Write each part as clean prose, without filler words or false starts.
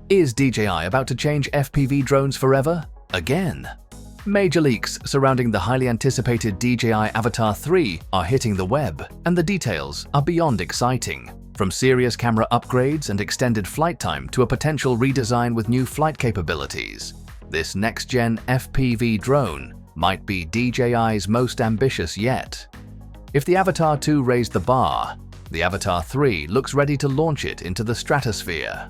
Is DJI about to change FPV drones forever? Again? Major leaks surrounding the highly anticipated DJI Avata 3 are hitting the web, and the details are beyond exciting. From serious camera upgrades and extended flight time to a potential redesign with new flight capabilities, this next-gen FPV drone might be DJI's most ambitious yet. If the Avata 2 raised the bar, the Avata 3 looks ready to launch it into the stratosphere.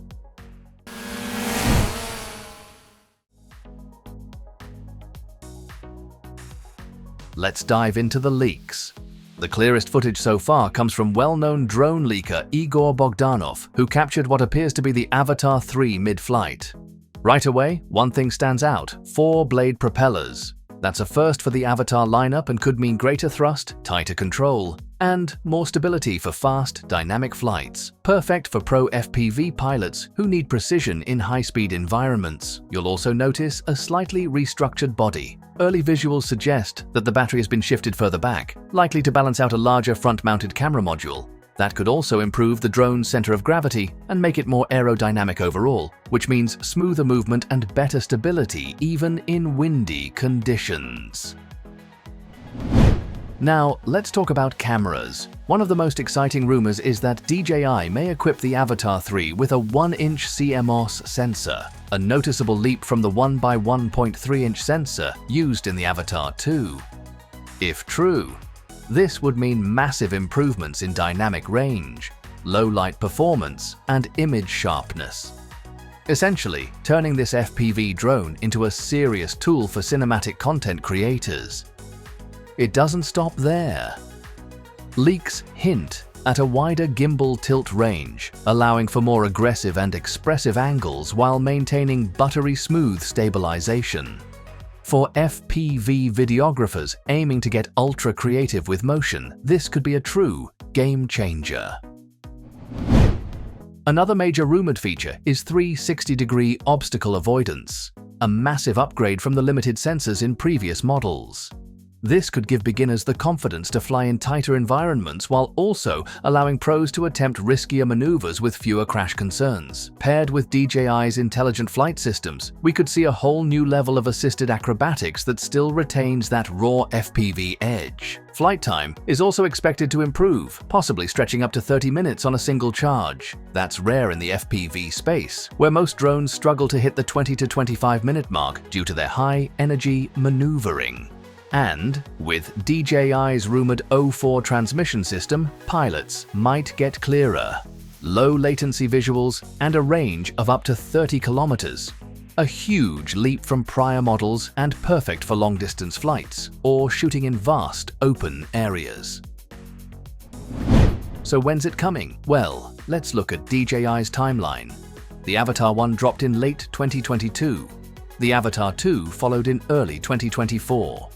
Let's dive into the leaks. The clearest footage so far comes from well-known drone leaker Igor Bogdanov, who captured what appears to be the Avata 3 mid-flight. Right away, one thing stands out: 4-blade propellers. That's a first for the Avata lineup and could mean greater thrust, tighter control, and more stability for fast, dynamic flights. Perfect for pro FPV pilots who need precision in high-speed environments. You'll also notice a slightly restructured body. Early visuals suggest that the battery has been shifted further back, likely to balance out a larger front-mounted camera module. That could also improve the drone's center of gravity and make it more aerodynamic overall, which means smoother movement and better stability even in windy conditions. Now, let's talk about cameras. One of the most exciting rumors is that DJI may equip the Avata 3 with a 1-inch CMOS sensor, a noticeable leap from the 1x1.3-inch sensor used in the Avata 2. If true, this would mean massive improvements in dynamic range, low light performance, and image sharpness. Essentially, turning this FPV drone into a serious tool for cinematic content creators. It doesn't stop there. Leaks hint at a wider gimbal tilt range, allowing for more aggressive and expressive angles while maintaining buttery smooth stabilization. For FPV videographers aiming to get ultra creative with motion, this could be a true game changer. Another major rumored feature is 360-degree obstacle avoidance, a massive upgrade from the limited sensors in previous models. This could give beginners the confidence to fly in tighter environments while also allowing pros to attempt riskier maneuvers with fewer crash concerns. Paired with DJI's intelligent flight systems, we could see a whole new level of assisted acrobatics that still retains that raw FPV edge. Flight time is also expected to improve, possibly stretching up to 30 minutes on a single charge. That's rare in the FPV space, where most drones struggle to hit the 20 to 25-minute mark due to their high-energy maneuvering. And with DJI's rumored O4 transmission system, pilots might get clearer, low latency visuals, and a range of up to 30 kilometers. A huge leap from prior models and perfect for long-distance flights or shooting in vast, open areas. So when's it coming? Well, let's look at DJI's timeline. The Avata 1 dropped in late 2022. The Avata 2 followed in early 2024.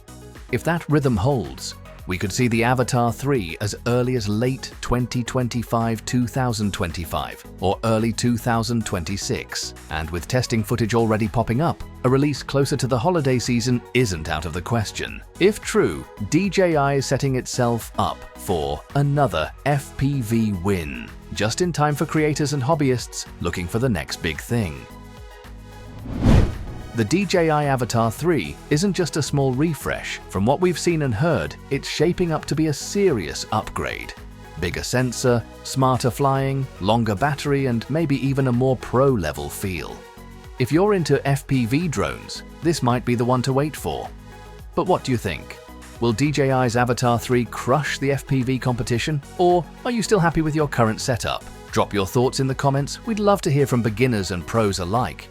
If that rhythm holds, we could see the Avata 3 as early as late 2025-2025 or early 2026. And with testing footage already popping up, a release closer to the holiday season isn't out of the question. If true, DJI is setting itself up for another FPV win, just in time for creators and hobbyists looking for the next big thing. The DJI Avata 3 isn't just a small refresh. From what we've seen and heard, it's shaping up to be a serious upgrade. Bigger sensor, smarter flying, longer battery, and maybe even a more pro-level feel. If you're into FPV drones, this might be the one to wait for. But what do you think? Will DJI's Avata 3 crush the FPV competition? Or are you still happy with your current setup? Drop your thoughts in the comments. We'd love to hear from beginners and pros alike.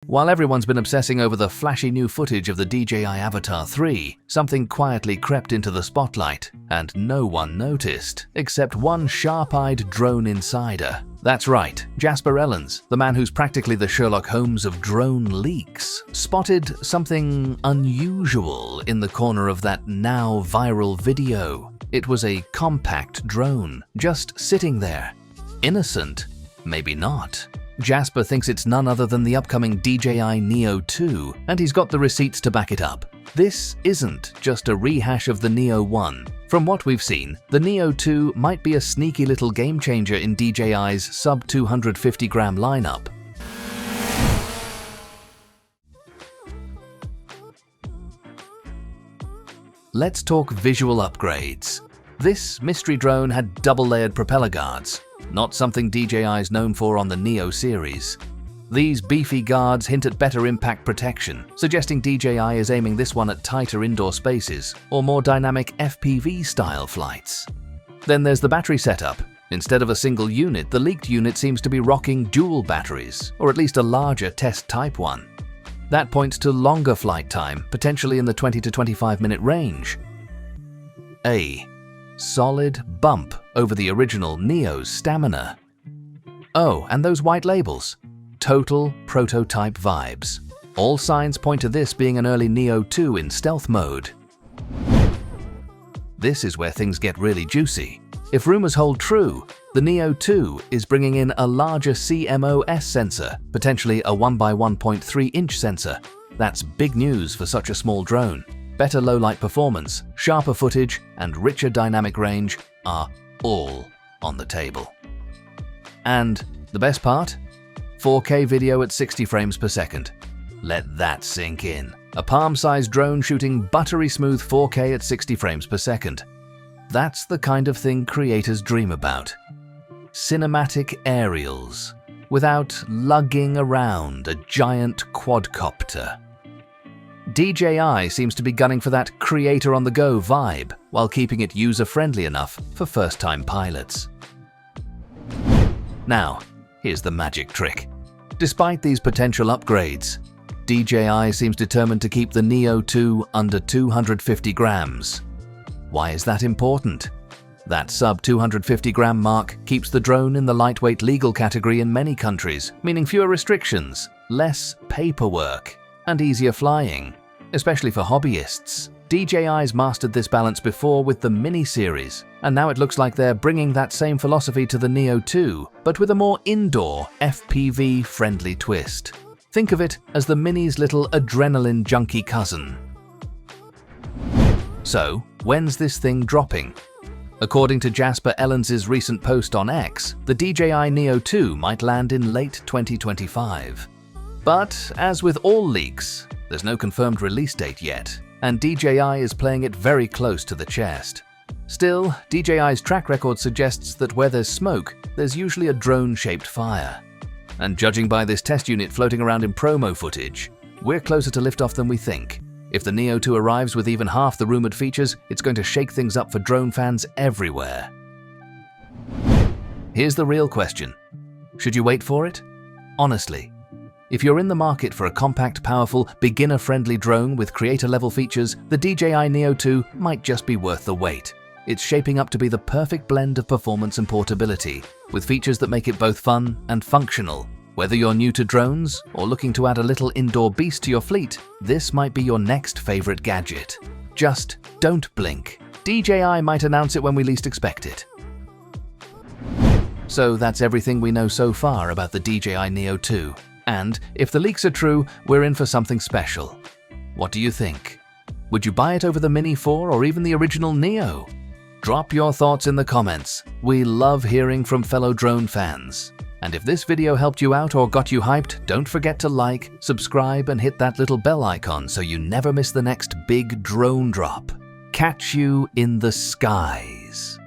While everyone's been obsessing over the flashy new footage of the DJI Avata 3, something quietly crept into the spotlight, and no one noticed, except one sharp-eyed drone insider. That's right, Jasper Ellens, the man who's practically the Sherlock Holmes of drone leaks, spotted something unusual in the corner of that now viral video. It was a compact drone, just sitting there. Innocent? Maybe not. Jasper thinks it's none other than the upcoming DJI Neo 2, and he's got the receipts to back it up. This isn't just a rehash of the Neo 1. From what we've seen, the Neo 2 might be a sneaky little game changer in DJI's sub 250 gram lineup. Let's talk visual upgrades. This mystery drone had double-layered propeller guards, not something DJI is known for on the Neo series. These beefy guards hint at better impact protection, suggesting DJI is aiming this one at tighter indoor spaces or more dynamic FPV-style flights. Then there's the battery setup. Instead of a single unit, the leaked unit seems to be rocking dual batteries, or at least a larger test type one. That points to longer flight time, potentially in the 20 to 25 minute range. A solid bump over the original Neo's stamina. Oh, and those white labels. Total prototype vibes. All signs point to this being an early Neo 2 in stealth mode. This is where things get really juicy. If rumors hold true, the Neo 2 is bringing in a larger CMOS sensor, potentially a 1x1.3-inch sensor. That's big news for such a small drone. Better low-light performance, sharper footage, and richer dynamic range are all on the table. And the best part? 4K video at 60 frames per second. Let that sink in. A palm-sized drone shooting buttery smooth 4K at 60 frames per second. That's the kind of thing creators dream about. Cinematic aerials, without lugging around a giant quadcopter. DJI seems to be gunning for that creator-on-the-go vibe, while keeping it user-friendly enough for first-time pilots. Now, here's the magic trick. Despite these potential upgrades, DJI seems determined to keep the Neo 2 under 250 grams. Why is that important? That sub 250 gram mark keeps the drone in the lightweight legal category in many countries, meaning fewer restrictions, less paperwork, and easier flying, especially for hobbyists. DJI's mastered this balance before with the Mini series, and now it looks like they're bringing that same philosophy to the Neo 2, but with a more indoor, FPV-friendly twist. Think of it as the Mini's little adrenaline junkie cousin. So, when's this thing dropping? According to Jasper Ellens' recent post on X, the DJI Neo 2 might land in late 2025. But, as with all leaks, there's no confirmed release date yet, and DJI is playing it very close to the chest. Still, DJI's track record suggests that where there's smoke, there's usually a drone-shaped fire. And judging by this test unit floating around in promo footage, we're closer to liftoff than we think. If the Neo 2 arrives with even half the rumored features, it's going to shake things up for drone fans everywhere. Here's the real question. Should you wait for it? Honestly, if you're in the market for a compact, powerful, beginner-friendly drone with creator-level features, the DJI Neo 2 might just be worth the wait. It's shaping up to be the perfect blend of performance and portability, with features that make it both fun and functional. Whether you're new to drones or looking to add a little indoor beast to your fleet, this might be your next favorite gadget. Just don't blink. DJI might announce it when we least expect it. So that's everything we know so far about the DJI Neo 2. And if the leaks are true, we're in for something special. What do you think? Would you buy it over the Mini 4 or even the original Neo? Drop your thoughts in the comments. We love hearing from fellow drone fans. And if this video helped you out or got you hyped, don't forget to like, subscribe, and hit that little bell icon so you never miss the next big drone drop. Catch you in the skies.